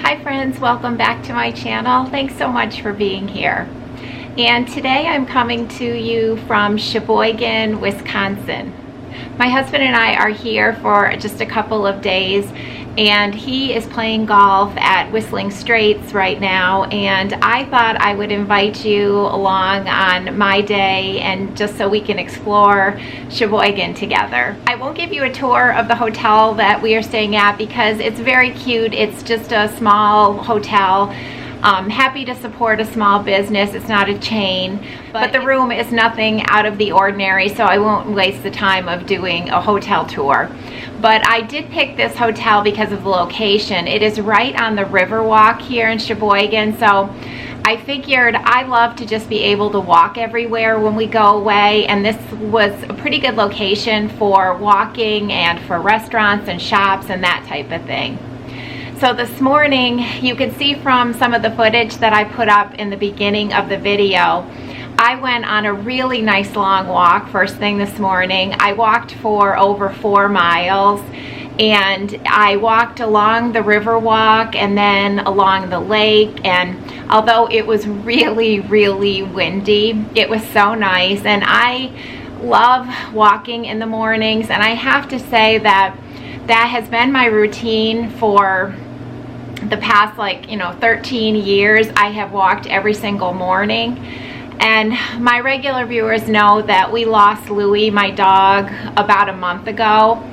Hi friends, welcome back to my channel. Thanks so much for being here. And today I'm coming to you from Sheboygan, Wisconsin. My husband and I are here for just a couple of days, and he is playing golf at Whistling Straits right now, and I thought I would invite you along on my day and just so we can explore Sheboygan together. I won't give you a tour of the hotel that we are staying at because it's very cute. It's just a small hotel. Happy to support a small business. It's not a chain, but the room is nothing out of the ordinary, so I won't waste the time of doing a hotel tour. But I did pick this hotel because of the location. It is right on the riverwalk here in Sheboygan, so I figured I love to just be able to walk everywhere when we go away, and this was a pretty good location for walking and for restaurants and shops and that type of thing. So this morning, you can see from some of the footage that I put up in the beginning of the video, I went on a really nice long walk first thing this morning. I walked for over 4 miles, and I walked along the Riverwalk and then along the lake, and although it was really windy, it was so nice. And I love walking in the mornings, and I have to say that that has been my routine for the past 13 years. I have walked every single morning. And my regular viewers know that we lost Louie, my dog, about a month ago.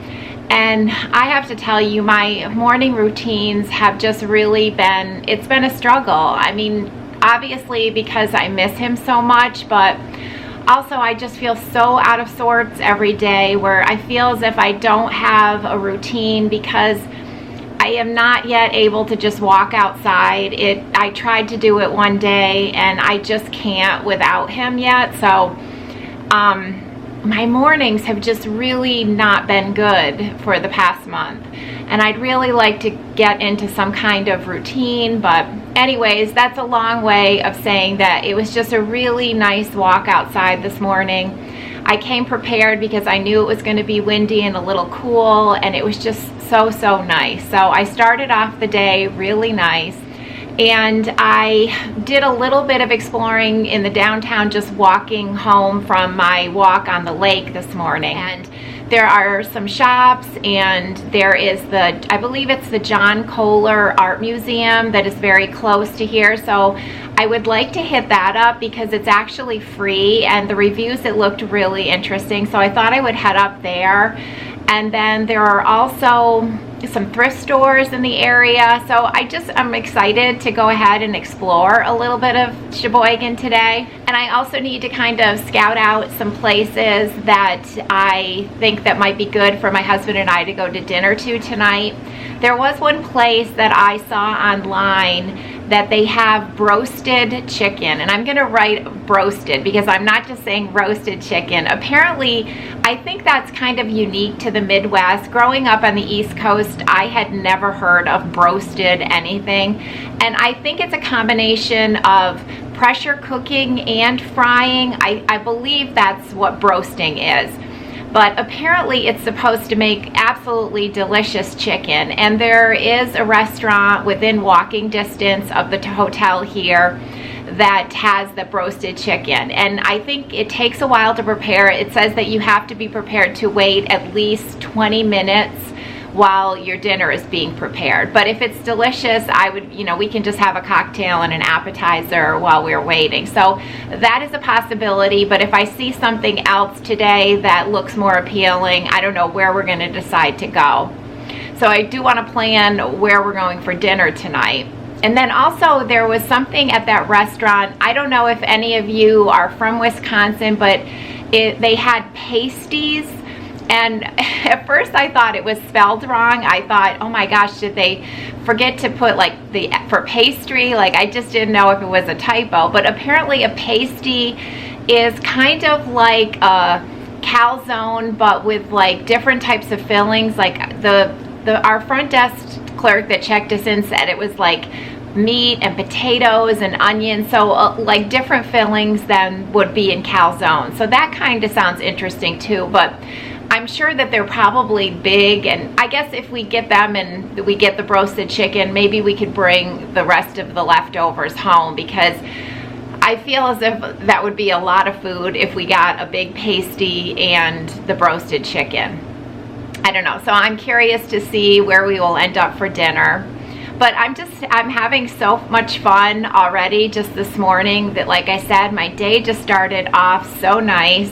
And I have to tell you, my morning routines have just really been, it's been a struggle. I mean, obviously because I miss him so much, but also I just feel so out of sorts every day where I feel as if I don't have a routine because I am not yet able to just walk outside. I tried to do it one day and I just can't without him yet. So my mornings have just really not been good for the past month. And I'd really like to get into some kind of routine. But anyways, that's a long way of saying that it was just a really nice walk outside this morning. I came prepared because I knew it was going to be windy and a little cool, and it was just so nice. So I started off the day really nice, and I did a little bit of exploring in the downtown, just walking home from my walk on the lake this morning. And there are some shops, and there is I believe it's the Kohler Art Museum that is very close to here. So I would like to hit that up because it's actually free, and the reviews, it looked really interesting. So I thought I would head up there. And then there are also some thrift stores in the area. So I'm excited to go ahead and explore a little bit of Sheboygan today. And I also need to kind of scout out some places that I think that might be good for my husband and I to go to dinner to tonight. There was one place that I saw online that they have broasted chicken, and I'm gonna write broasted because I'm not just saying roasted chicken. Apparently, I think that's kind of unique to the Midwest. Growing up on the East Coast, I had never heard of broasted anything, and I think it's a combination of pressure cooking and frying. I believe that's what broasting is. But apparently it's supposed to make absolutely delicious chicken. And there is a restaurant within walking distance of the hotel here that has the broasted chicken. And I think it takes a while to prepare. It says that you have to be prepared to wait at least 20 minutes while your dinner is being prepared. But if it's delicious, we can just have a cocktail and an appetizer while we're waiting. So that is a possibility, but if I see something else today that looks more appealing, I don't know where we're gonna decide to go. So I do wanna plan where we're going for dinner tonight. And then also there was something at that restaurant, I don't know if any of you are from Wisconsin, but they had pasties. And at first I thought it was spelled wrong. I thought, oh my gosh, did they forget to put for pastry? I just didn't know if it was a typo. But apparently a pasty is kind of like a calzone, but with different types of fillings. Our front desk clerk that checked us in said it was meat and potatoes and onions, so different fillings than would be in calzone. So that kind of sounds interesting too. But I'm sure that they're probably big, and I guess if we get them and we get the broasted chicken, maybe we could bring the rest of the leftovers home, because I feel as if that would be a lot of food if we got a big pasty and the broasted chicken. I don't know, so I'm curious to see where we will end up for dinner. But I'm having so much fun already just this morning that, like I said, my day just started off so nice.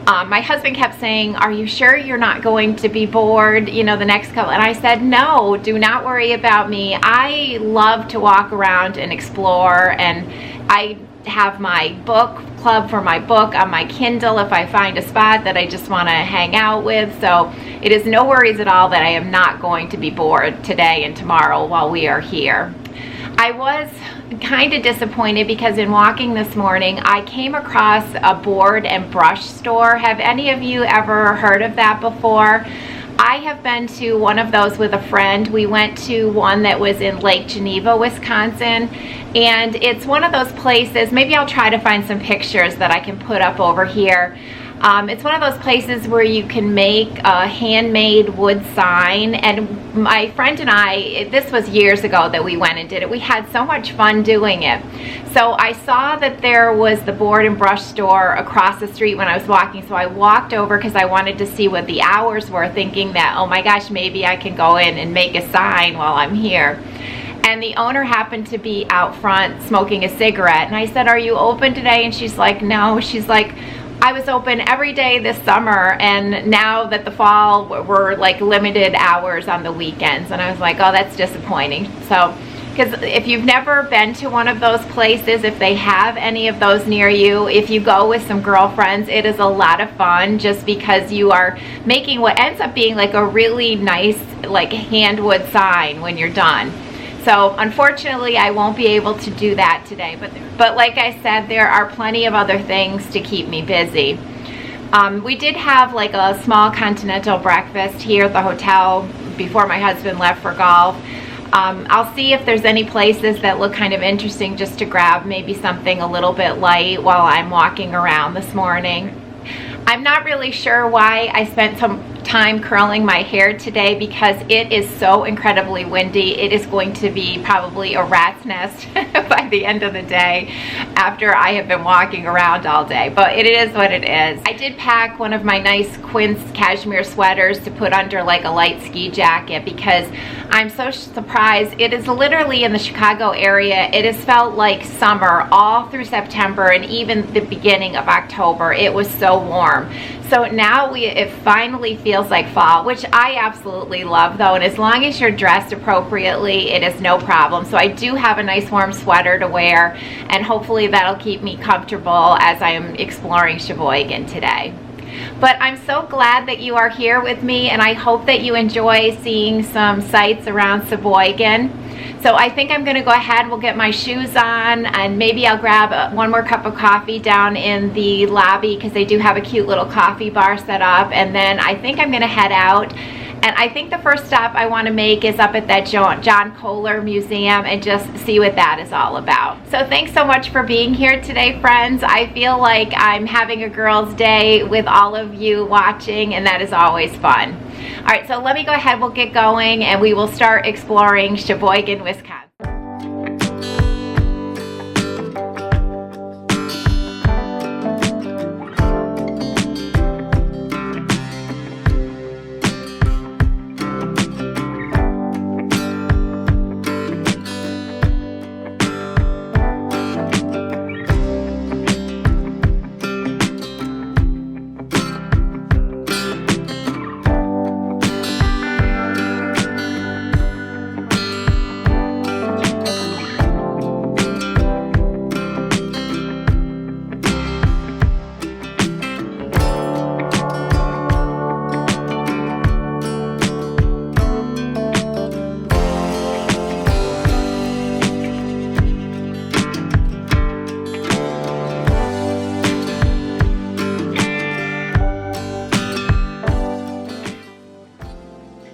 My husband kept saying, "Are you sure you're not going to be bored, you know, the next couple?" And I said, "No, do not worry about me. I love to walk around and explore, and I have my book club for my book on my Kindle if I find a spot that I just want to hang out with. So it is no worries at all that I am not going to be bored today and tomorrow while we are here." I was kind of disappointed because in walking this morning, I came across a board and brush store. Have any of you ever heard of that before? I have been to one of those with a friend. We went to one that was in Lake Geneva, Wisconsin, and it's one of those places, maybe I'll try to find some pictures that I can put up over here. It's one of those places where you can make a handmade wood sign, and my friend and I, this was years ago that we went and did it. We had so much fun doing it. So I saw that there was the board and brush store across the street when I was walking, so I walked over because I wanted to see what the hours were, thinking that, oh my gosh, maybe I can go in and make a sign while I'm here. And the owner happened to be out front smoking a cigarette, and I said, "Are you open today?" And she's like, "No." She's like, "I was open every day this summer, and now that the fall, we're like limited hours on the weekends." And I was like, "Oh, that's disappointing." So, because if you've never been to one of those places, if they have any of those near you, if you go with some girlfriends, it is a lot of fun just because you are making what ends up being like a really nice like handwood sign when you're done. So unfortunately, I won't be able to do that today, but like I said, there are plenty of other things to keep me busy. We did have like a small continental breakfast here at the hotel before my husband left for golf. I'll see if there's any places that look kind of interesting just to grab maybe something a little bit light while I'm walking around this morning. I'm not really sure why I spent some time curling my hair today, because it is so incredibly windy. It is going to be probably a rat's nest by the end of the day after I have been walking around all day, but it is what it is. I did pack one of my nice quince cashmere sweaters to put under like a light ski jacket, because I'm so surprised. It is literally in the Chicago area. It has felt like summer all through September and even the beginning of October. It was so warm. So now it finally feels like fall, which I absolutely love though, and as long as you're dressed appropriately, it is no problem. So I do have a nice warm sweater to wear, and hopefully that'll keep me comfortable as I am exploring Sheboygan today. But I'm so glad that you are here with me, and I hope that you enjoy seeing some sights around Sheboygan. So I think I'm going to go ahead, we'll get my shoes on, and maybe I'll grab one more cup of coffee down in the lobby, because they do have a cute little coffee bar set up, and then I think I'm going to head out. And I think the first stop I want to make is up at that John Kohler Museum and just see what that is all about. So thanks so much for being here today, friends. I feel like I'm having a girls' day with all of you watching, and that is always fun. All right, so let me go ahead, we'll get going, and we will start exploring Sheboygan, Wisconsin.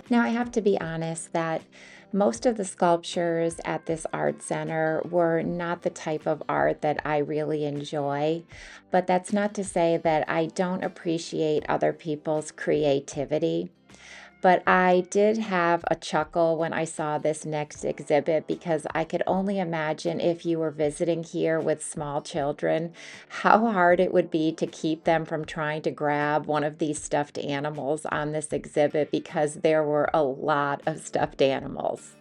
Now, I have to be honest that Most of the sculptures at this art center were not the type of art that I really enjoy, but that's not to say that I don't appreciate other people's creativity. But I did have a chuckle when I saw this next exhibit because I could only imagine if you were visiting here with small children, how hard it would be to keep them from trying to grab one of these stuffed animals on this exhibit because there were a lot of stuffed animals.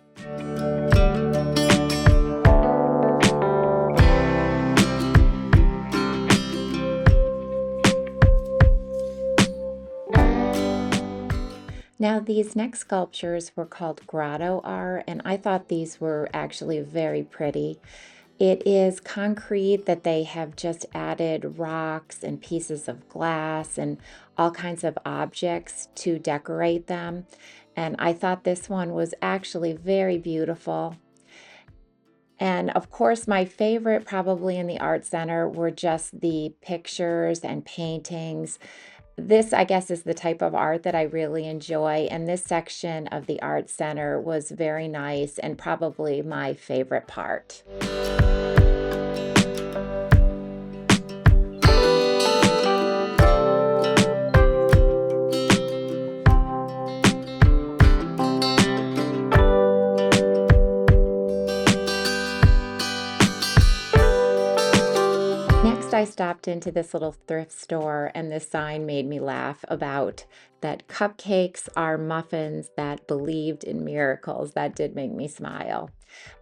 Now, these next sculptures were called grotto art, and I thought these were actually very pretty. It is concrete that they have just added rocks and pieces of glass and all kinds of objects to decorate them. And I thought this one was actually very beautiful. And of course, my favorite probably in the art center were just the pictures and paintings. This, I guess, is the type of art that I really enjoy, and this section of the art center was very nice and probably my favorite part. I stopped into this little thrift store and this sign made me laugh about that cupcakes are muffins that believed in miracles. That did make me smile.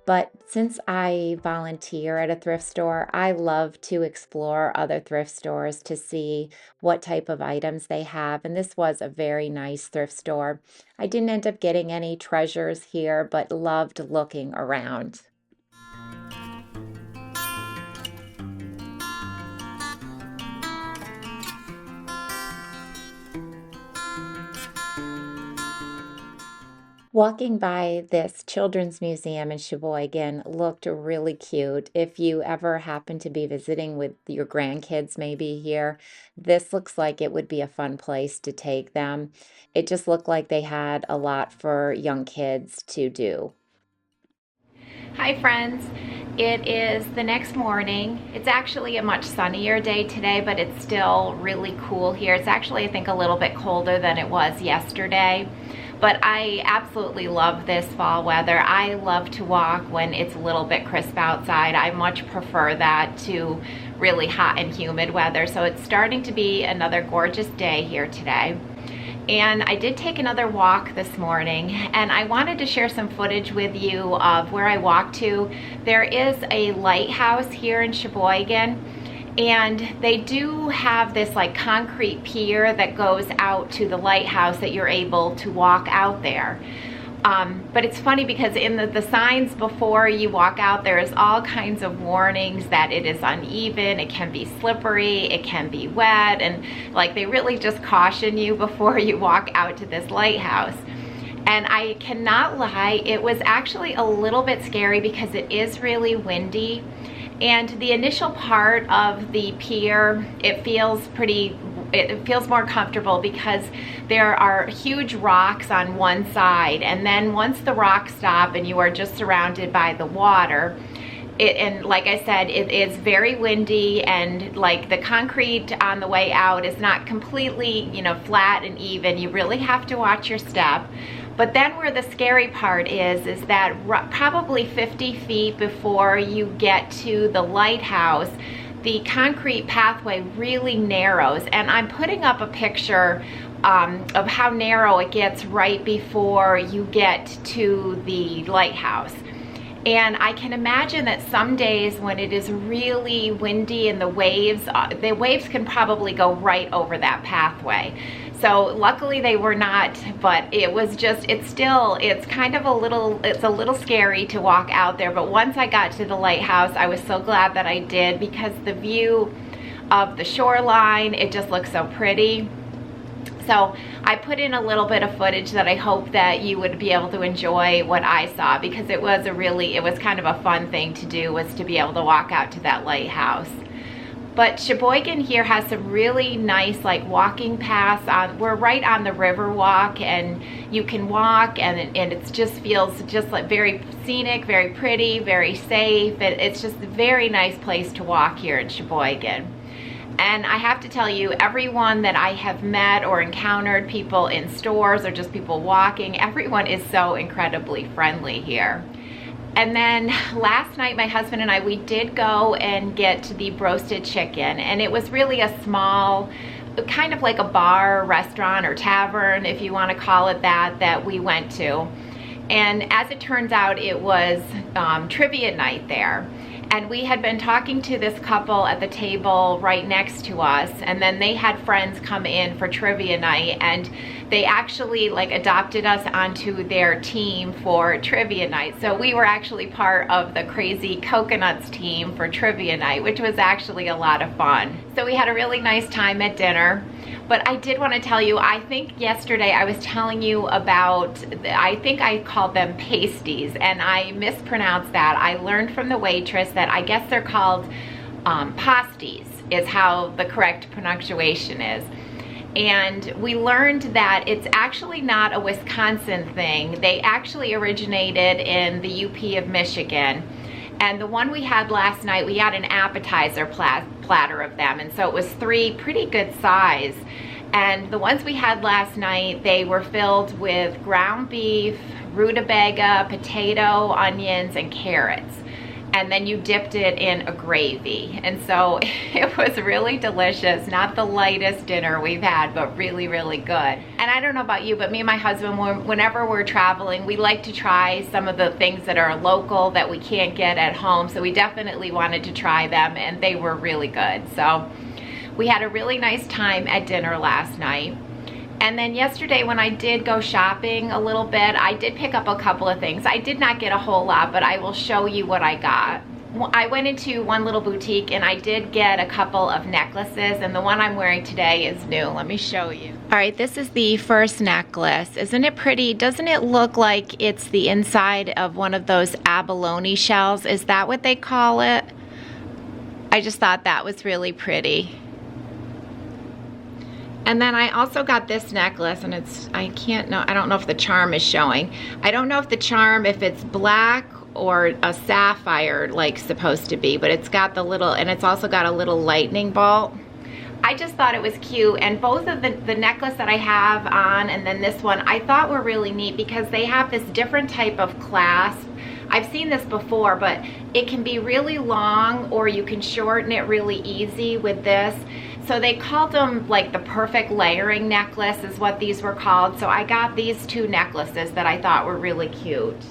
But since I volunteer at a thrift store, I love to explore other thrift stores to see what type of items they have. And this was a very nice thrift store. I didn't end up getting any treasures here, but loved looking around. Walking by this children's museum in Sheboygan looked really cute. If you ever happen to be visiting with your grandkids maybe here, this looks like it would be a fun place to take them. It just looked like they had a lot for young kids to do. Hi friends, it is the next morning. It's actually a much sunnier day today, but it's still really cool here. It's actually, I think, a little bit colder than it was yesterday. But I absolutely love this fall weather. I love to walk when it's a little bit crisp outside. I much prefer that to really hot and humid weather. So it's starting to be another gorgeous day here today. And I did take another walk this morning, and I wanted to share some footage with you of where I walked to. There is a lighthouse here in Sheboygan, and they do have this like concrete pier that goes out to the lighthouse that you're able to walk out there. But it's funny because in the signs before you walk out, there's all kinds of warnings that it is uneven, it can be slippery, it can be wet, and like they really just caution you before you walk out to this lighthouse. And I cannot lie, it was actually a little bit scary because it is really windy. And the initial part of the pier, it feels more comfortable because there are huge rocks on one side, and then once the rocks stop and you are just surrounded by the water, and like I said, it is very windy, and like the concrete on the way out is not completely, flat and even. You really have to watch your step. But then where the scary part is that probably 50 feet before you get to the lighthouse, the concrete pathway really narrows. And I'm putting up a picture of how narrow it gets right before you get to the lighthouse. And I can imagine that some days when it is really windy and the waves can probably go right over that pathway. So luckily they were not, but it's kind of a little scary to walk out there. But once I got to the lighthouse, I was so glad that I did, because the view of the shoreline, it just looks so pretty. So I put in a little bit of footage that I hope that you would be able to enjoy what I saw, because it was kind of a fun thing to do, was to be able to walk out to that lighthouse. But Sheboygan here has some really nice like walking paths. We're right on the riverwalk, and you can walk, and it just feels just like very scenic, very pretty, very safe. It's just a very nice place to walk here in Sheboygan. And I have to tell you, everyone that I have met or encountered, people in stores or just people walking, everyone is so incredibly friendly here. And then last night, my husband and I, we did go and get the broasted chicken, and it was really a small, kind of like a bar, restaurant, or tavern, if you want to call it that, that we went to. And as it turns out, it was trivia night there. And we had been talking to this couple at the table right next to us, and then they had friends come in for trivia night, and they actually like adopted us onto their team for trivia night. So we were actually part of the Crazy Coconuts team for trivia night, which was actually a lot of fun. So we had a really nice time at dinner. But I did want to tell you, I think yesterday I was telling you about, I think I called them pasties, and I mispronounced that. I learned from the waitress that I guess they're called pasties, is how the correct pronunciation is. And we learned that it's actually not a Wisconsin thing. They actually originated in the UP of Michigan. And the one we had last night, we had an appetizer platter of them. And so it was 3 pretty good size. And the ones we had last night, they were filled with ground beef, rutabaga, potato, onions, and carrots. And then you dipped it in a gravy. And so it was really delicious. Not the lightest dinner we've had, but really, really good. And I don't know about you, but me and my husband, whenever we're traveling, we like to try some of the things that are local that we can't get at home. So we definitely wanted to try them, and they were really good. So we had a really nice time at dinner last night. And then yesterday when I did go shopping a little bit, I did pick up a couple of things. I did not get a whole lot, but I will show you what I got. I went into one little boutique and I did get a couple of necklaces, and the one I'm wearing today is new. Let me show you. All right, this is the first necklace. Isn't it pretty? Doesn't it look like it's the inside of one of those abalone shells? Is that what they call it? I just thought that was really pretty. And then I also got this necklace, and it's, I don't know if the charm is showing. I don't know if the charm, if it's black or a sapphire like supposed to be, but it's got the little, and it's also got a little lightning bolt. I just thought it was cute, and both of the necklace that I have on and then this one, I thought were really neat because they have this different type of clasp. I've seen this before, but it can be really long or you can shorten it really easy with this. So they called them like the perfect layering necklace is what these were called. So I got these 2 necklaces that I thought were really cute.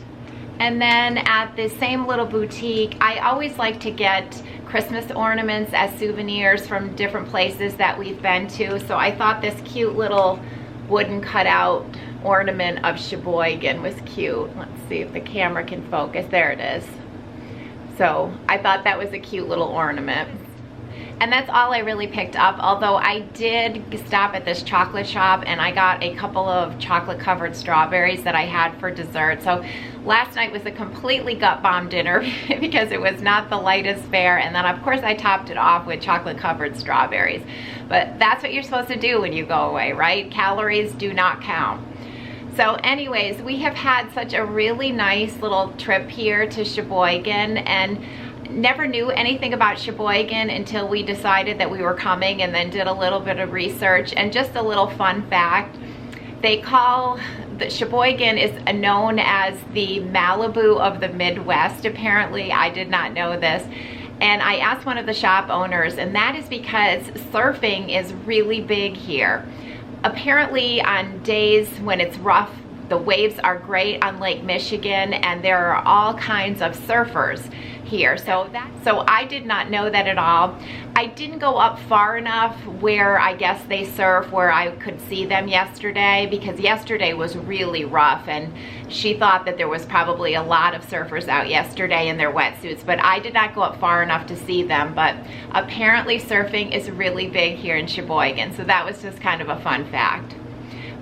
And then at the same little boutique, I always like to get Christmas ornaments as souvenirs from different places that we've been to. So I thought this cute little wooden cutout ornament of Sheboygan was cute. Let's see if the camera can focus. There it is. So I thought that was a cute little ornament. And that's all I really picked up, although I did stop at this chocolate shop and I got a couple of chocolate covered strawberries that I had for dessert. So last night was a completely gut bomb dinner because it was not the lightest fare, and then of course I topped it off with chocolate covered strawberries. But that's what you're supposed to do when you go away, right? Calories do not count. So anyways, we have had such a really nice little trip here to Sheboygan, and never knew anything about Sheboygan until we decided that we were coming, and then did a little bit of research. And just a little fun fact, they call the Sheboygan is known as the Malibu of the Midwest. Apparently, I did not know this. And I asked one of the shop owners, and that is because surfing is really big here. Apparently on days when it's rough, the waves are great on Lake Michigan, and there are all kinds of surfers here. So I did not know that at all. I didn't go up far enough where I guess they surf where I could see them yesterday, because yesterday was really rough, and she thought that there was probably a lot of surfers out yesterday in their wetsuits, but I did not go up far enough to see them. But apparently surfing is really big here in Sheboygan, so that was just kind of a fun fact.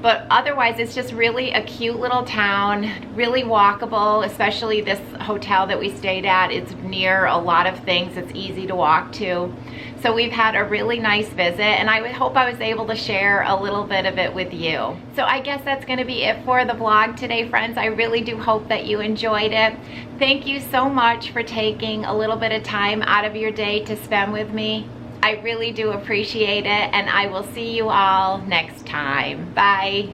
But otherwise, it's just really a cute little town, really walkable, especially this hotel that we stayed at. It's near a lot of things. It's easy to walk to. So we've had a really nice visit, and I would hope I was able to share a little bit of it with you. So I guess that's gonna be it for the vlog today, friends. I really do hope that you enjoyed it. Thank you so much for taking a little bit of time out of your day to spend with me. I really do appreciate it, and I will see you all next time. Bye.